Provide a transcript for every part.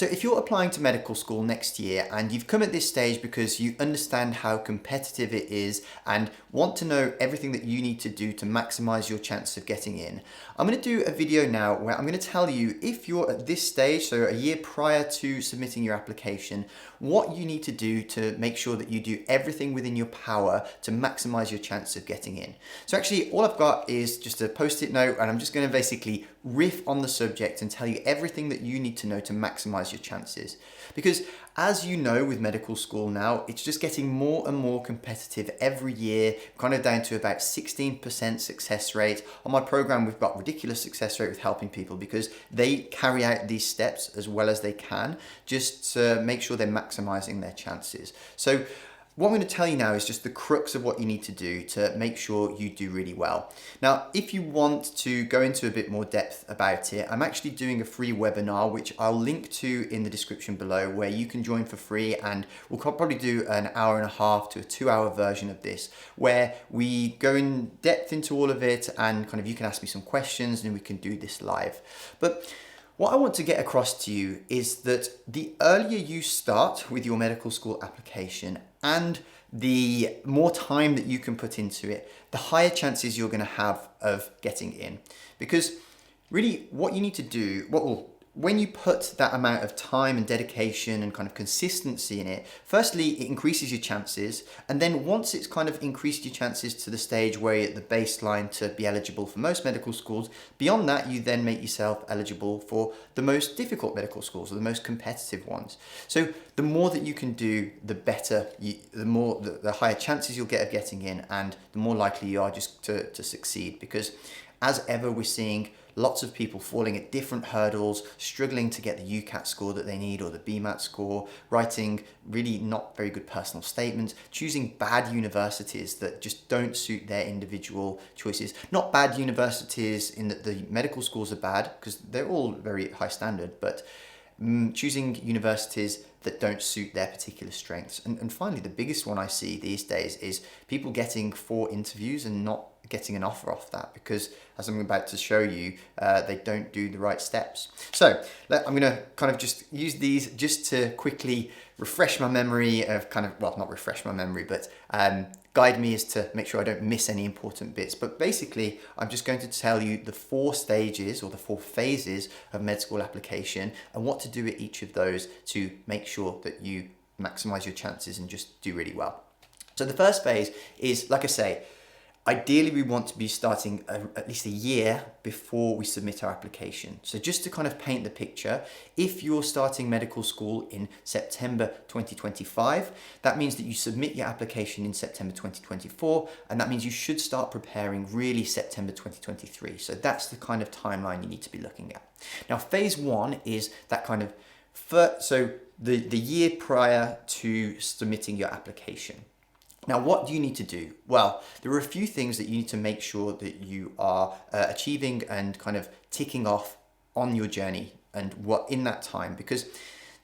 So if you're applying to medical school next year and you've come at this stage because you understand how competitive it is and want to know everything that you need to do to maximize your chance of getting in, I'm going to do a video now where I'm going to tell you, if you're at this stage, so a year prior to submitting your application, what you need to do to make sure that you do everything within your power to maximize your chance of getting in. So actually all I've got is just a post-it note, and I'm just going to basically riff on the subject and tell you everything that you need to know to maximize your chances. Because as you know, with medical school now, it's just getting more and more competitive every year, kind of down to about 16% success rate. On my program, we've got ridiculous success rate with helping people because they carry out these steps as well as they can, just to make sure they're maximizing their chances. So what I'm going to tell you now is just the crux of what you need to do to make sure you do really well. Now, if you want to go into a bit more depth about it, I'm actually doing a free webinar, which I'll link to in the description below, where you can join for free, and we'll probably do an hour and a half to a 2-hour version of this, where we go in depth into all of it, and kind of you can ask me some questions and we can do this live. But what I want to get across to you is that the earlier you start with your medical school application and the more time that you can put into it, the higher chances you're going to have of getting in. Because really what you need to do, when you put that amount of time and dedication and kind of consistency in it, firstly, it increases your chances. And then once it's kind of increased your chances to the stage where you're at the baseline to be eligible for most medical schools, beyond that, you then make yourself eligible for the most difficult medical schools or the most competitive ones. So the more that you can do, the better, the higher chances you'll get of getting in, and the more likely you are just to succeed. Because as ever, we're seeing lots of people falling at different hurdles, struggling to get the UCAT score that they need or the BMAT score, writing really not very good personal statements, choosing bad universities that just don't suit their individual choices. Not bad universities in that the medical schools are bad, because they're all very high standard, but choosing universities that don't suit their particular strengths. And finally, the biggest one I see these days is people getting 4 interviews and not getting an offer off that, because as I'm about to show you, they don't do the right steps. So I'm going to kind of just use these just to quickly refresh my memory of not refresh my memory, but guide me as to make sure I don't miss any important bits. But basically, I'm just going to tell you the 4 stages or the 4 phases of med school application and what to do at each of those to make sure that you maximize your chances and just do really well. So the first phase is, like I say, ideally, we want to be starting at least a year before we submit our application. So just to kind of paint the picture, if you're starting medical school in September 2025, that means that you submit your application in September 2024, and that means you should start preparing really September 2023. So that's the kind of timeline you need to be looking at. Now, phase 1 is that kind of, the year prior to submitting your application. Now, what do you need to do? Well, there are a few things that you need to make sure that you are achieving and kind of ticking off on your journey and what in that time, because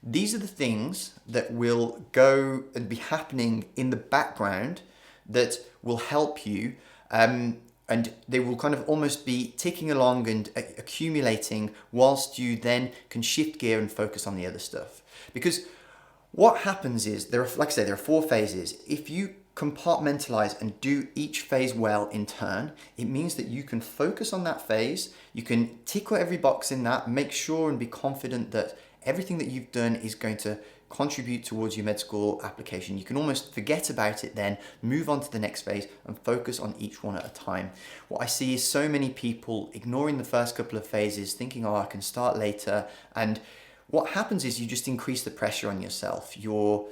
these are the things that will go and be happening in the background that will help you, and they will kind of almost be ticking along and accumulating whilst you then can shift gear and focus on the other stuff. Because what happens is, like I say, there are 4 phases. If you compartmentalize and do each phase well in turn, it means that you can focus on that phase, you can tick every box in that, make sure and be confident that everything that you've done is going to contribute towards your med school application. You can almost forget about it then, move on to the next phase and focus on each one at a time. What I see is so many people ignoring the first couple of phases, thinking, oh, I can start later, and what happens is you just increase the pressure on yourself. You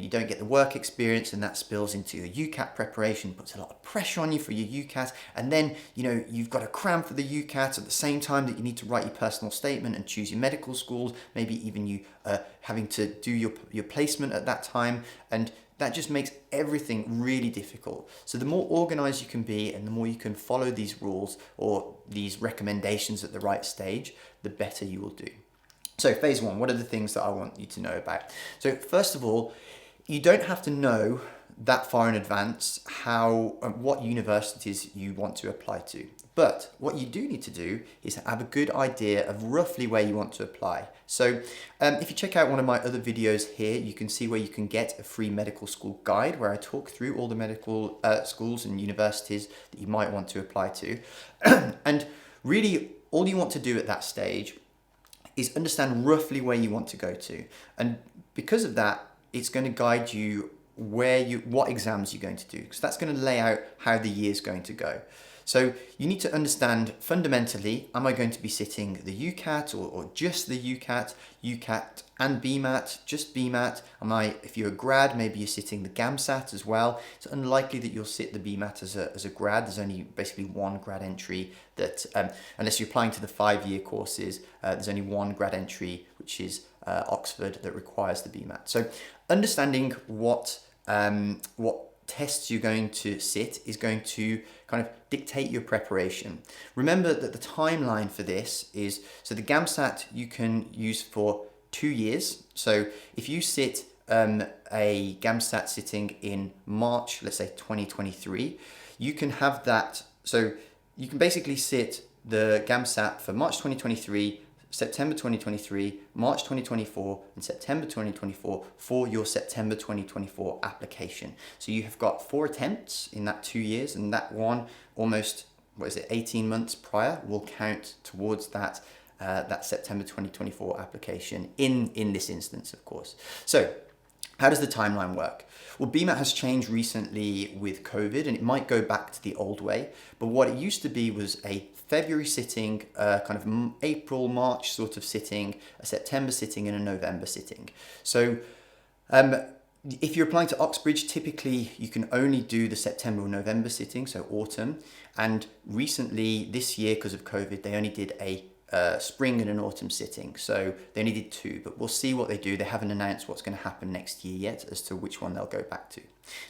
don't get the work experience, and that spills into your UCAT preparation, puts a lot of pressure on you for your UCAT, and then you've got to cram for the UCAT at the same time that you need to write your personal statement and choose your medical schools, maybe even you having to do your placement at that time, and that just makes everything really difficult. So the more organized you can be and the more you can follow these rules or these recommendations at the right stage, the better you will do. So phase 1, what are the things that I want you to know about? So first of all, you don't have to know that far in advance what universities you want to apply to. But what you do need to do is have a good idea of roughly where you want to apply. So if you check out one of my other videos here, you can see where you can get a free medical school guide where I talk through all the medical schools and universities that you might want to apply to. And really, all you want to do at that stage is understand roughly where you want to go to. And because of that, it's going to guide you what exams you're going to do, because that's going to lay out how the year's going to go. So you need to understand fundamentally, am I going to be sitting the UCAT or just the UCAT and BMAT, just BMAT? If you're a grad, maybe you're sitting the GAMSAT as well. It's unlikely that you'll sit the BMAT as a grad. There's only basically one grad entry that, unless you're applying to the 5-year courses, there's only one grad entry, which is Oxford, that requires the BMAT. So understanding what tests you're going to sit is going to kind of dictate your preparation. Remember that the timeline for this is, so the GAMSAT you can use for 2 years. So if you sit a GAMSAT sitting in March, let's say 2023, you can have that. So you can basically sit the GAMSAT for March 2023, September 2023, March 2024, and September 2024 for your September 2024 application. So you have got 4 attempts in that 2 years, and that one almost, 18 months prior will count towards that September 2024 application in this instance, of course. So how does the timeline work? Well, BMAT has changed recently with COVID, and it might go back to the old way, but what it used to be was a February sitting, kind of April, March sort of sitting, a September sitting, and a November sitting. So if you're applying to Oxbridge, typically you can only do the September or November sitting, so autumn. And recently, this year, because of COVID, they only did a spring and an autumn sitting. So they only did 2, but we'll see what they do. They haven't announced what's going to happen next year yet as to which one they'll go back to.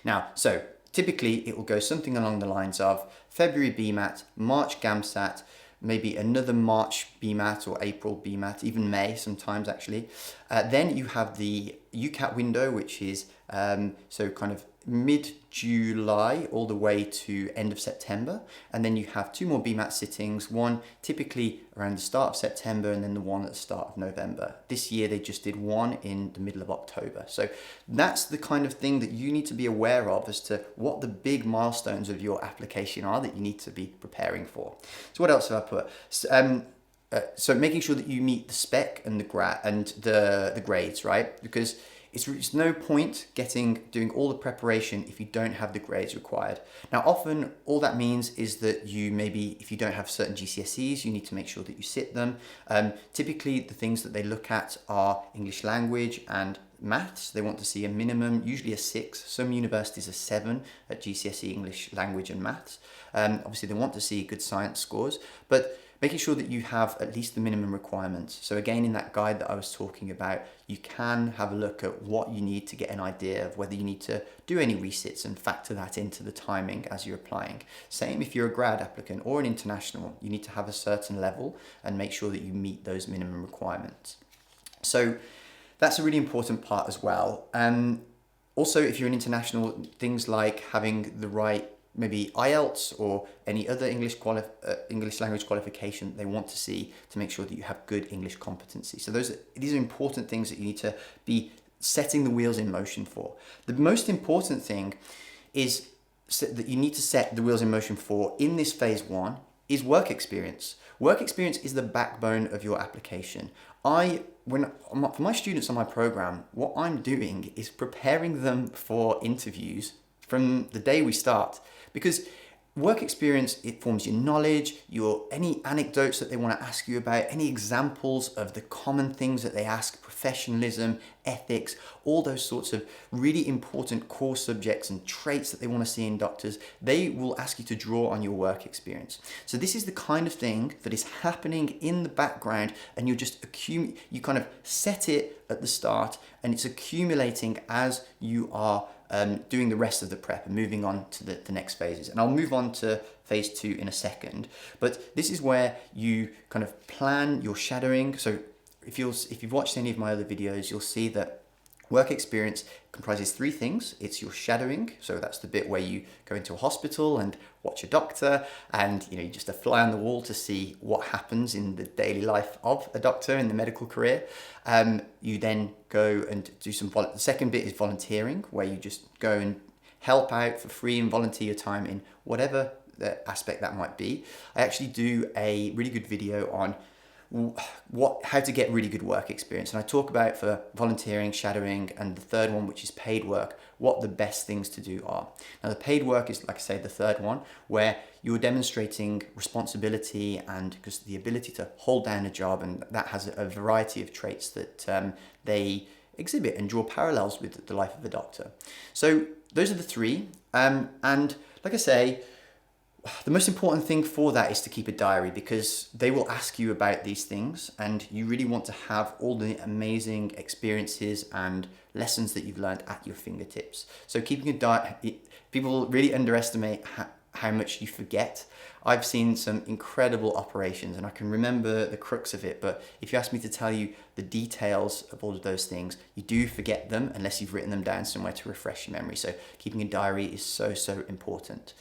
Now, so typically it will go something along the lines of February BMAT, March GAMSAT, maybe another March BMAT or April BMAT, even May sometimes actually. Then you have the UCAT window, which is so kind of mid-July all the way to end of September. And then you have 2 more BMAT sittings, one typically around the start of September and then the one at the start of November. This year they just did one in the middle of October. So that's the kind of thing that you need to be aware of as to what the big milestones of your application are that you need to be preparing for. So what else have I put? So making sure that you meet the spec and the grades, right? Because it's no point doing all the preparation if you don't have the grades required. Now, often all that means is that if you don't have certain GCSEs, you need to make sure that you sit them. Typically, the things that they look at are English language and maths. They want to see a minimum, usually a 6. Some universities are 7 at GCSE English language and maths. Obviously, they want to see good science scores, but making sure that you have at least the minimum requirements. So again, in that guide that I was talking about, you can have a look at what you need to get an idea of whether you need to do any resits and factor that into the timing as you're applying. Same if you're a grad applicant or an international, you need to have a certain level and make sure that you meet those minimum requirements. So that's a really important part as well. Also, if you're an international, things like having the right maybe IELTS or any other English language qualification they want to see to make sure that you have good English competency. So these are important things that you need to be setting the wheels in motion for. The most important thing is that you need to set the wheels in motion for in this phase 1 is work experience. Work experience is the backbone of your application. For my students on my program, what I'm doing is preparing them for interviews from the day we start, because work experience, it forms your knowledge, any anecdotes that they want to ask you about, any examples of the common things that they ask, professionalism, ethics, all those sorts of really important core subjects and traits that they want to see in doctors, they will ask you to draw on your work experience. So this is the kind of thing that is happening in the background, and you kind of set it at the start, and it's accumulating as you are doing the rest of the prep and moving on to the next phases. And I'll move on to phase 2 in a second, but this is where you kind of plan your shadowing. So if you've watched any of my other videos, you'll see that Work experience comprises three things. It's your shadowing, so that's the bit where you go into a hospital and watch a doctor, and you just a fly on the wall to see what happens in the daily life of a doctor in the medical career. You then go and do the second bit is volunteering, where you just go and help out for free and volunteer your time in whatever the aspect that might be. I actually do a really good video on how to get really good work experience, and I talk about for volunteering, shadowing, and the third one, which is paid work, what the best things to do are. Now the paid work is, like I say, the third one, where you're demonstrating responsibility and just the ability to hold down a job, and that has a variety of traits that they exhibit and draw parallels with the life of a doctor. So those are the three, and like I say, the most important thing for that is to keep a diary, because they will ask you about these things and you really want to have all the amazing experiences and lessons that you've learned at your fingertips. So keeping a diary, people really underestimate how much you forget. I've seen some incredible operations and I can remember the crux of it, but if you ask me to tell you the details of all of those things, you do forget them unless you've written them down somewhere to refresh your memory. So keeping a diary is so important.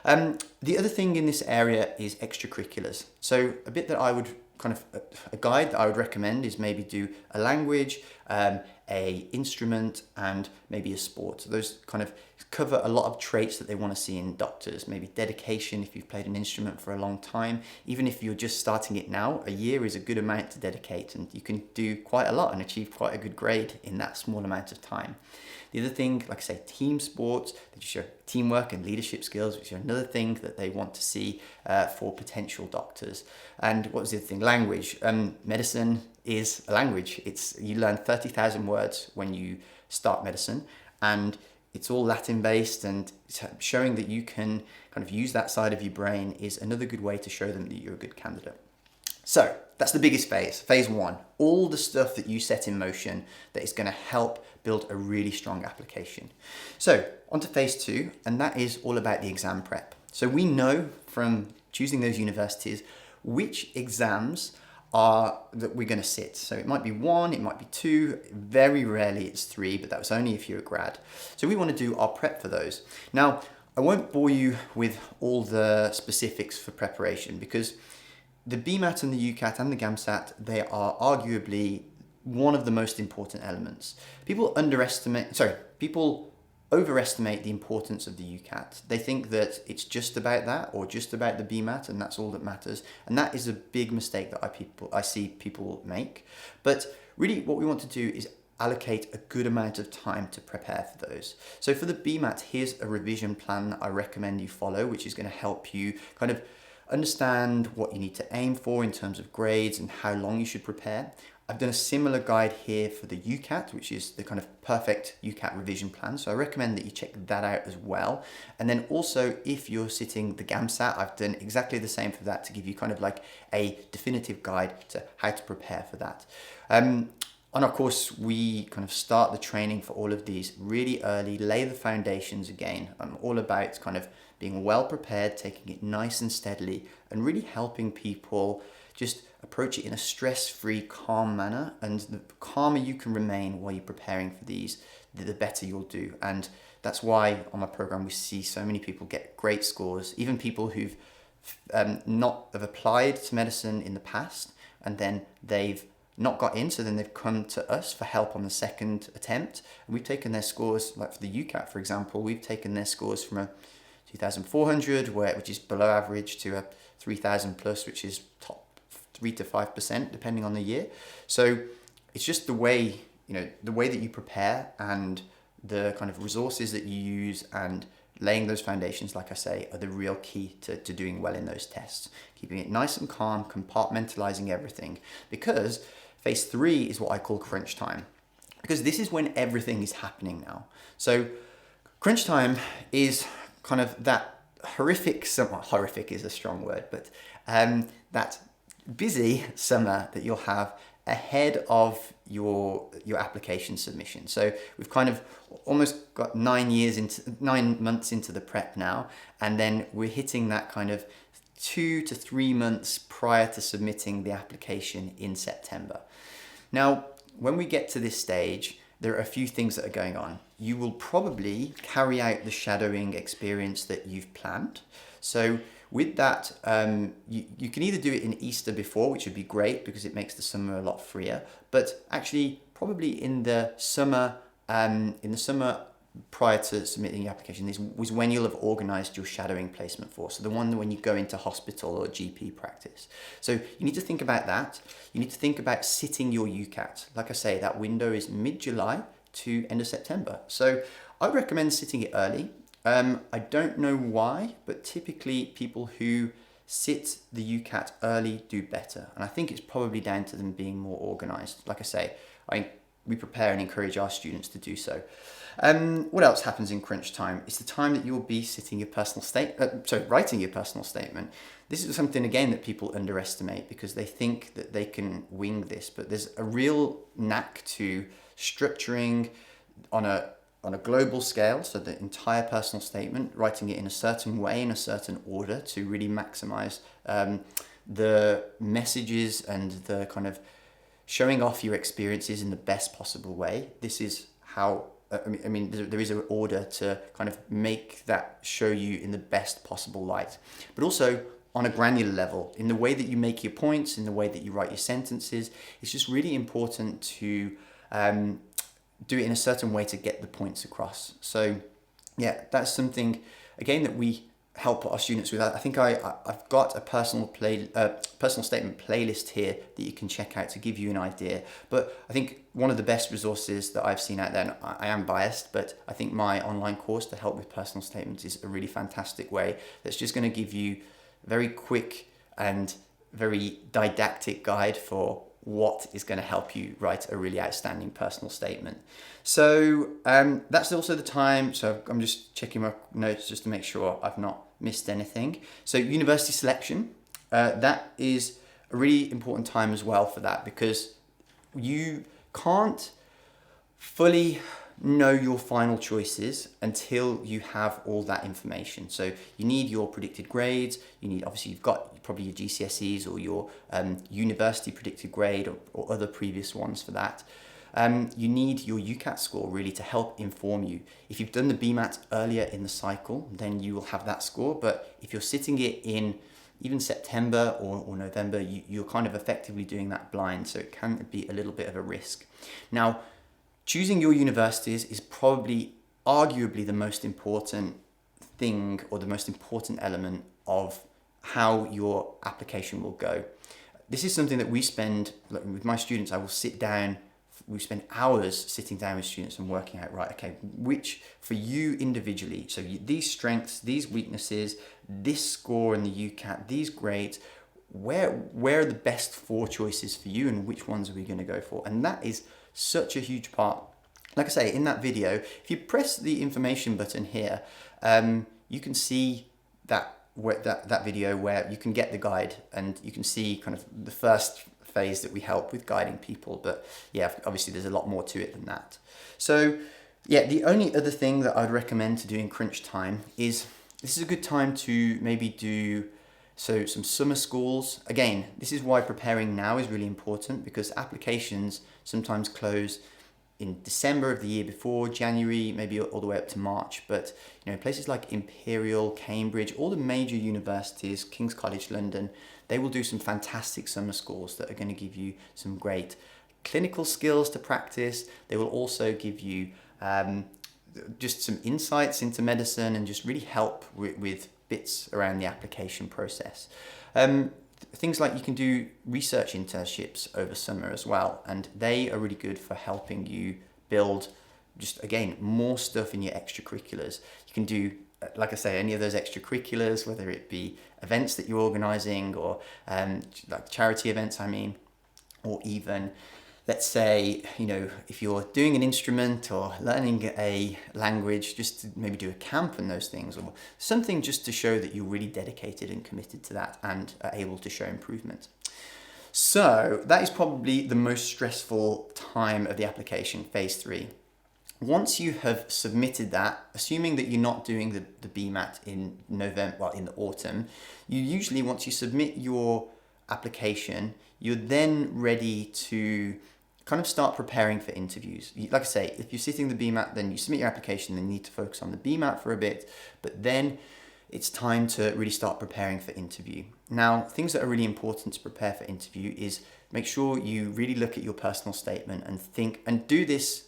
The other thing in this area is extracurriculars. So a bit that I would a guide that I would recommend is maybe do a language, a instrument, and maybe a sport. So those kind of cover a lot of traits that they want to see in doctors. Maybe dedication if you've played an instrument for a long time. Even if you're just starting it now, a year is a good amount to dedicate, and you can do quite a lot and achieve quite a good grade in that small amount of time. The other thing, like I say, team sports, they just show teamwork and leadership skills, which are another thing that they want to see for potential doctors. And what was the other thing? Language. Medicine is a language. You learn 30,000 words when you start medicine, and it's all Latin based, and showing that you can kind of use that side of your brain is another good way to show them that you're a good candidate. So that's the biggest phase, phase one, all the stuff that you set in motion that is going to help build a really strong application. So on to phase two, and that is all about the exam prep. So we know from choosing those universities which exams are that we're going to sit. So it might be one, it might be two, very rarely it's three, but that was only if you're a grad. So we want to do our prep for those. Now, I won't bore you with all the specifics for preparation, because the BMAT and the UCAT and the GAMSAT, they are arguably one of the most important elements. People overestimate the importance of the UCAT. They think that it's just about that or just about the BMAT and that's all that matters. And that is a big mistake that I see people make. But really what we want to do is allocate a good amount of time to prepare for those. So for the BMAT, here's a revision plan that I recommend you follow, which is going to help you kind of understand what you need to aim for in terms of grades and how long you should prepare. I've done a similar guide here for the UCAT, which is the kind of perfect UCAT revision plan. So I recommend that you check that out as well. And then also, if you're sitting the GAMSAT, I've done exactly the same for that to give you kind of like a definitive guide to how to prepare for that. On our course, we kind of start the training for all of these really early, lay the foundations again. I'm all about kind of being well prepared, taking it nice and steadily, and really helping people just approach it in a stress-free, calm manner. And the calmer you can remain while you're preparing for these, the better you'll do. And that's why on my program, we see so many people get great scores, even people who've not have applied to medicine in the past, and then they've not got in, so then they've come to us for help on the second attempt. And we've taken their scores, like for the UCAT, for example, we've taken their scores from a 2,400, which is below average, to a 3,000 plus, which is top 3 to 5%, depending on the year. So it's just the way that you prepare and the kind of resources that you use and laying those foundations, like I say, are the real key to doing well in those tests. Keeping it nice and calm, compartmentalizing everything, because phase three is what I call crunch time, because this is when everything is happening now. So crunch time is kind of that horrific is a strong word, but that busy summer that you'll have ahead of your application submission. So we've kind of almost got 9 months into the prep now, and then we're hitting that kind of 2 to 3 months prior to submitting the application in September. Now, when we get to this stage, there are a few things that are going on. You will probably carry out the shadowing experience that you've planned. So with that, you can either do it in Easter before, which would be great because it makes the summer a lot freer, but actually probably in the summer prior to submitting your application, this was when you'll have organised your shadowing placement for. So the one when you go into hospital or GP practice. So you need to think about that. You need to think about sitting your UCAT. Like I say, that window is mid-July to end of September. So I'd recommend sitting it early. I don't know why, but typically people who sit the UCAT early do better. And I think it's probably down to them being more organised. Like I say, we prepare and encourage our students to do so. What else happens in crunch time? It's the time that you'll be writing your personal statement. This is something, again, that people underestimate because they think that they can wing this, but there's a real knack to structuring on a global scale, so the entire personal statement, writing it in a certain way, in a certain order to really maximize the messages and the kind of showing off your experiences in the best possible way. This is how, there is an order to kind of make that show you in the best possible light. But also on a granular level, in the way that you make your points, in the way that you write your sentences, it's just really important to do it in a certain way to get the points across. So yeah, that's something, again, that we help our students with. I think I've got a personal statement playlist here that you can check out to give you an idea. But I think one of the best resources that I've seen out there, and I am biased, but I think my online course to help with personal statements is a really fantastic way that's just going to give you a very quick and very didactic guide for what is going to help you write a really outstanding personal statement. So that's also the time. So I'm just checking my notes just to make sure I've not missed anything. So university selection, that is a really important time as well for that, because you can't fully know your final choices until you have all that information. So you need your predicted grades, obviously you've got probably your GCSEs or your university predicted grade or other previous ones for that. You need your UCAT score really to help inform you. If you've done the BMAT earlier in the cycle, then you will have that score. But if you're sitting it in even September or November, you're kind of effectively doing that blind. So it can be a little bit of a risk. Now, choosing your universities is probably arguably the most important thing or the most important element of how your application will go. This is something that we spend, with my students, we spend hours sitting down with students and working out, right, okay, which for you individually, so these strengths, these weaknesses, this score in the UCAT, these grades, where are the best 4 choices for you and which ones are we going to go for? And that is such a huge part. Like I say, in that video, if you press the information button here, you can see that video where you can get the guide and you can see kind of the first phase that we help with guiding people. But yeah, obviously there's a lot more to it than that. So yeah, the only other thing that I'd recommend to do in crunch time is this is a good time to maybe do some summer schools. Again, this is why preparing now is really important, because applications sometimes close in December of the year before, January, maybe all the way up to March. But places like Imperial, Cambridge, all the major universities, King's College London, they will do some fantastic summer schools that are going to give you some great clinical skills to practice. They will also give you just some insights into medicine and just really help with bits around the application process. Things like you can do research internships over summer as well, and they are really good for helping you build just, again, more stuff in your extracurriculars. You can do, like I say, any of those extracurriculars, whether it be events that you're organising or like charity events, or even, let's say, if you're doing an instrument or learning a language, just to maybe do a camp and those things, or something just to show that you're really dedicated and committed to that and are able to show improvement. So that is probably the most stressful time of the application, phase 3. Once you have submitted that, assuming that you're not doing the BMAT in November, in the autumn, you usually, once you submit your application, you're then ready to kind of start preparing for interviews. Like I say, if you're sitting the BMAT, then you submit your application, then you need to focus on the BMAT for a bit, but then it's time to really start preparing for interview. Now, things that are really important to prepare for interview is make sure you really look at your personal statement and think, and do this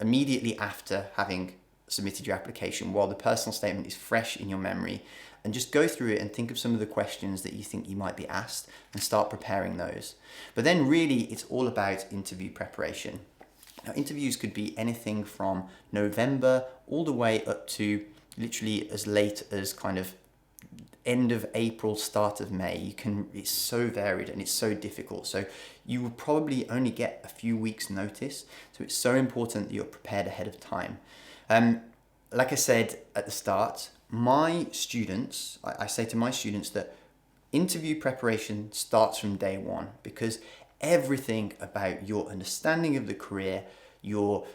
immediately after having submitted your application while the personal statement is fresh in your memory, and just go through it and think of some of the questions that you think you might be asked and start preparing those. But then really it's all about interview preparation. Now, interviews could be anything from November all the way up to literally as late as kind of end of April, start of May. It's so varied and it's so difficult. So you will probably only get a few weeks notice. So it's so important that you're prepared ahead of time. Like I said at the start, my students, I say to my students that interview preparation starts from day one, because everything about your understanding of the career, your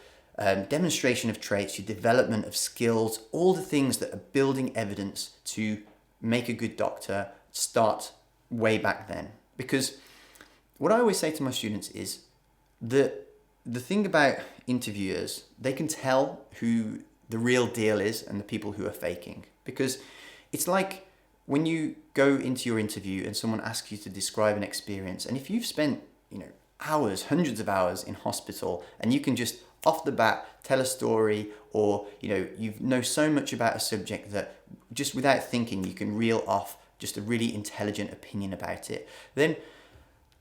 demonstration of traits, your development of skills, all the things that are building evidence to make a good doctor start way back then. Because what I always say to my students is that the thing about interviewers, they can tell who the real deal is and the people who are faking. Because it's like when you go into your interview and someone asks you to describe an experience, and if you've spent, hours, hundreds of hours in hospital, and you can just off the bat tell a story, or you know so much about a subject that just without thinking you can reel off just a really intelligent opinion about it, then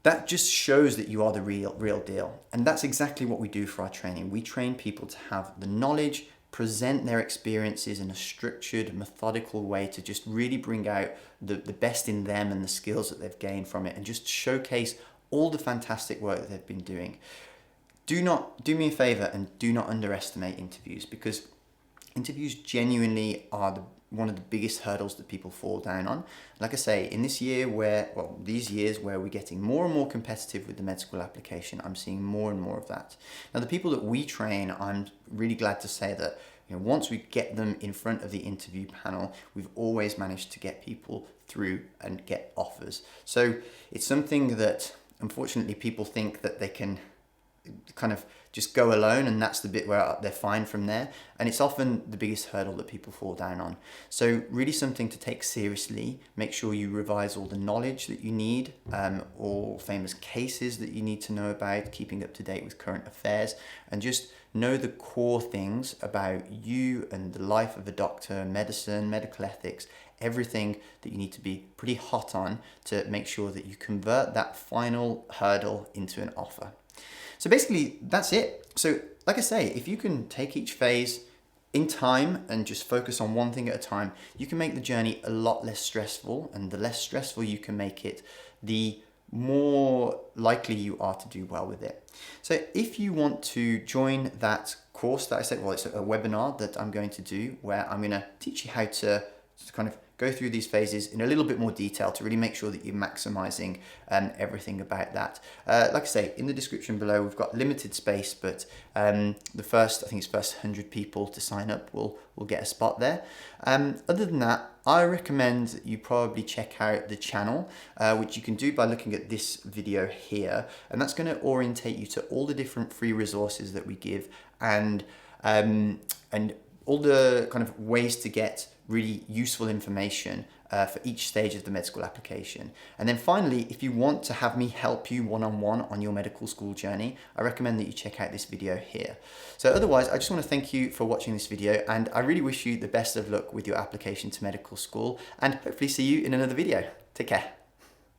that just shows that you are the real deal. And that's exactly what we do for our training. We train people to have the knowledge, present their experiences in a structured, methodical way to just really bring out the best in them and the skills that they've gained from it, and just showcase all the fantastic work that they've been doing. Do me a favor and do not underestimate interviews, because interviews genuinely are one of the biggest hurdles that people fall down on. Like I say, in these years where we're getting more and more competitive with the med school application, I'm seeing more and more of that. Now, the people that we train, I'm really glad to say that once we get them in front of the interview panel, we've always managed to get people through and get offers. So it's something that unfortunately people think that they can kind of just go alone, and that's the bit where they're fine from there, and it's often the biggest hurdle that people fall down on. So really something to take seriously. Make sure you revise all the knowledge that you need, all famous cases that you need to know about, keeping up to date with current affairs, and just know the core things about you and the life of a doctor, medicine, medical ethics, everything that you need to be pretty hot on to make sure that you convert that final hurdle into an offer. So basically, that's it. So like I say, if you can take each phase in time and just focus on one thing at a time, you can make the journey a lot less stressful, and the less stressful you can make it, the more likely you are to do well with it. So if you want to join that course that I said, well, it's a webinar that I'm going to do where I'm going to teach you how to kind of go through these phases in a little bit more detail to really make sure that you're maximizing everything about that. Like I say, in the description below, we've got limited space, but the first 100 people to sign up will get a spot there. Other than that, I recommend that you probably check out the channel, which you can do by looking at this video here, and that's going to orientate you to all the different free resources that we give, and all the kind of ways to get really useful information for each stage of the med school application. And then finally, if you want to have me help you one-on-one on your medical school journey, I recommend that you check out this video here. So otherwise, I just want to thank you for watching this video, and I really wish you the best of luck with your application to medical school, and hopefully see you in another video. Take care.